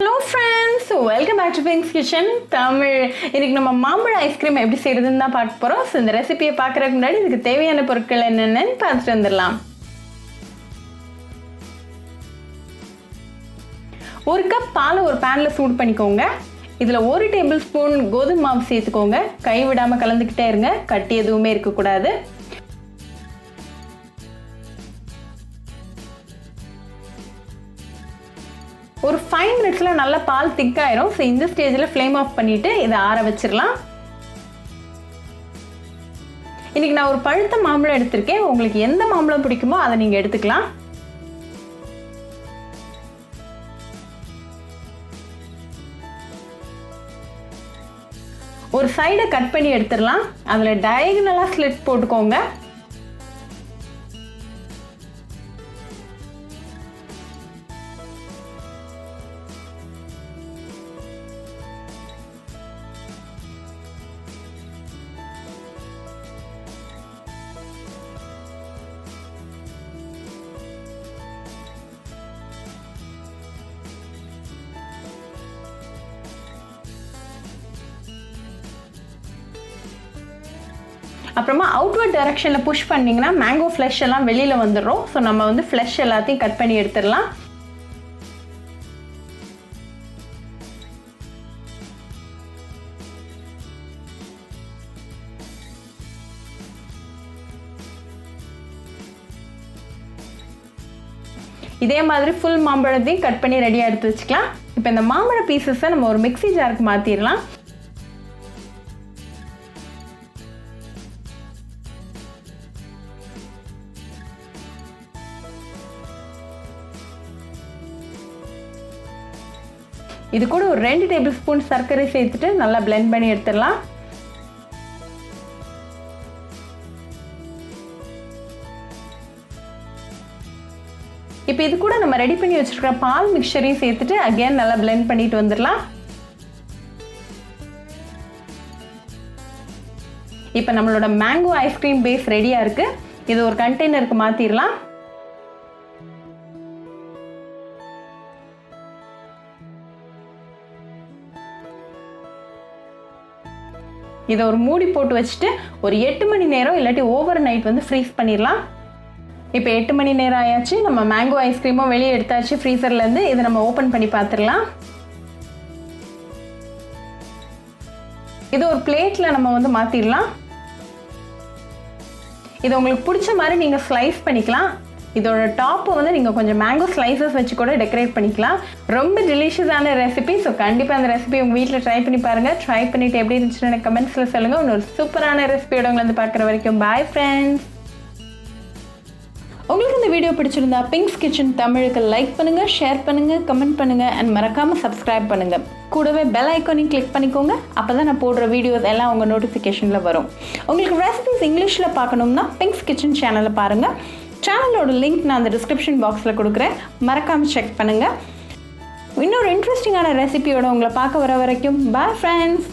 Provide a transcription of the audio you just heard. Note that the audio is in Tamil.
Hello friends, welcome back to Pink's Kitchen Tamil. இன்னைக்கு நம்ம மாம்பழ ஐஸ்கிரீம் எப்படி செய்யறதுன்னு தான் பார்க்க போறோம். சோ இந்த ரெசிபியை பார்க்கறதுக்கு முன்னாடி இதுக்கு தேவையான பொருட்கள் என்னென்னு பார்த்துட்டு வந்துடலாம். ஒரு கப் பால் ஒரு panல சூடு பண்ணிக்கோங்க. இதுல 1 டேபிள் ஸ்பூன் கோதுமை மாவு சேர்த்துக்கோங்க. கை விடாம கலந்துக்கிட்டே இருங்க. கட்டி எதுவுமே இருக்க கூடாது. ஒரு 5 மினிட்ஸ்ல நல்ல பால் திக் ஆயிரும். சோ இந்த ஸ்டேஜ்ல ஃப்ளேம் ஆஃப் பண்ணிட்டு இத ஆற வச்சிரலாம். இன்னைக்கு நான் ஒரு பழுத்த மாம்பழம் எடுத்துர்க்கேன். உங்களுக்கு எந்த மாம்பழம் பிடிக்குமோ அதை நீங்க எடுத்துக்கலாம். ஒரு சைட கட் பண்ணி எடுத்துறலாம். அதுல டயகனலா ஸ்லிட் போட்டுக்கோங்க. அப்புறமா அவுட்வர்ட் டைரக்ஷன்ல புஷ் பண்ணீங்கன்னா மேங்கோ ஃப்ளஷ் எல்லாம் வெளியில வந்துரும். சோ நம்ம வந்து ஃப்ளஷ் எல்லாத்தையும் கட் பண்ணி எடுத்துறலாம். இதே மாதிரி ஃபுல் மாம்பழத்தையும் கட் பண்ணி ரெடியா எடுத்து வச்சுக்கலாம். இப்போ இந்த மாம்பழ பீசஸை நம்ம ஒரு மிக்ஸி ஜாருக்கு மாத்திரலாம். இது கூட ஒரு 2 டேபிள் ஸ்பூன் சர்க்கரை சேர்த்துட்டு நல்லா blend பண்ணி எடுத்துடலாம். இப்போ இது கூட நம்ம ரெடி பண்ணி வச்சிருக்கிற பால் மிக்சரையும் சேர்த்துட்டு அகைன் நல்லா blend பண்ணிட்டு வந்துடலாம். இப்போ நம்மளோட மேங்கோ ஐஸ்கிரீம் பேஸ் ரெடியா இருக்கு. இது ஒரு கண்டெய்னருக்கு மாத்திரலாம். இதை ஒரு மூடி போட்டு வச்சுட்டு ஒரு 8 மணி நேரம் இல்லாட்டி ஓவர் நைட் வந்து ஃப்ரீஸ் பண்ணிடலாம். இப்போ 8 மணி நேரம் ஆயாச்சு. நம்ம மேங்கோ ஐஸ்கிரீமும் வெளியே எடுத்தாச்சு ஃப்ரீசர்லேருந்து. இதை நம்ம ஓப்பன் பண்ணி பார்த்துடலாம். இது ஒரு பிளேட்டில் நம்ம வந்து மாற்றிடலாம். இது உங்களுக்கு பிடிச்ச மாதிரி நீங்கள் ஸ்லைஸ் பண்ணிக்கலாம். இதோட டாப்பை வந்து நீங்கள் கொஞ்சம் மேங்கோ ஸ்லைசஸ் வச்சு கூட டெக்கரேட் பண்ணிக்கலாம். ரொம்ப டெலிஷியஸான ரெசிபி. ஸோ கண்டிப்பாக அந்த ரெசிபி உங்கள் வீட்டில் ட்ரை பண்ணி பாருங்கள். ட்ரை பண்ணிவிட்டு எப்படி இருந்துச்சுன்னு எனக்கு கமெண்ட்ஸில் சொல்லுங்கள். இன்னொரு சூப்பரான ரெசிபியோட உங்களை வந்து பார்க்குற வரைக்கும் பாய் ஃப்ரெண்ட்ஸ். உங்களுக்கு இந்த வீடியோ பிடிச்சிருந்தா பிங்க்ஸ் கிச்சன் தமிழுக்கு லைக் பண்ணுங்கள், ஷேர் பண்ணுங்கள், கமெண்ட் பண்ணுங்கள் அண்ட் மறக்காமல் சப்ஸ்கிரைப் பண்ணுங்கள். கூடவே பெல் ஐக்கானையும் கிளிக் பண்ணிக்கோங்க. அப்போ தான் நான் போடுற வீடியோஸ் எல்லாம் உங்கள் நோட்டிஃபிகேஷனில் வரும். உங்களுக்கு ரெசிபிஸ் இங்கிலீஷில் பார்க்கணும்னா பிங்க்ஸ் கிச்சன் சேனலை பாருங்கள். சேனலோட லிங்க் நான் அந்த டிஸ்கிரிப்ஷன் பாக்ஸில் கொடுக்குறேன். மறக்காமல் செக் பண்ணுங்கள். இன்னொரு இன்ட்ரெஸ்டிங்கான ரெசிபியோட உங்களை பார்க்க வர வரைக்கும் பாய் ஃப்ரெண்ட்ஸ்.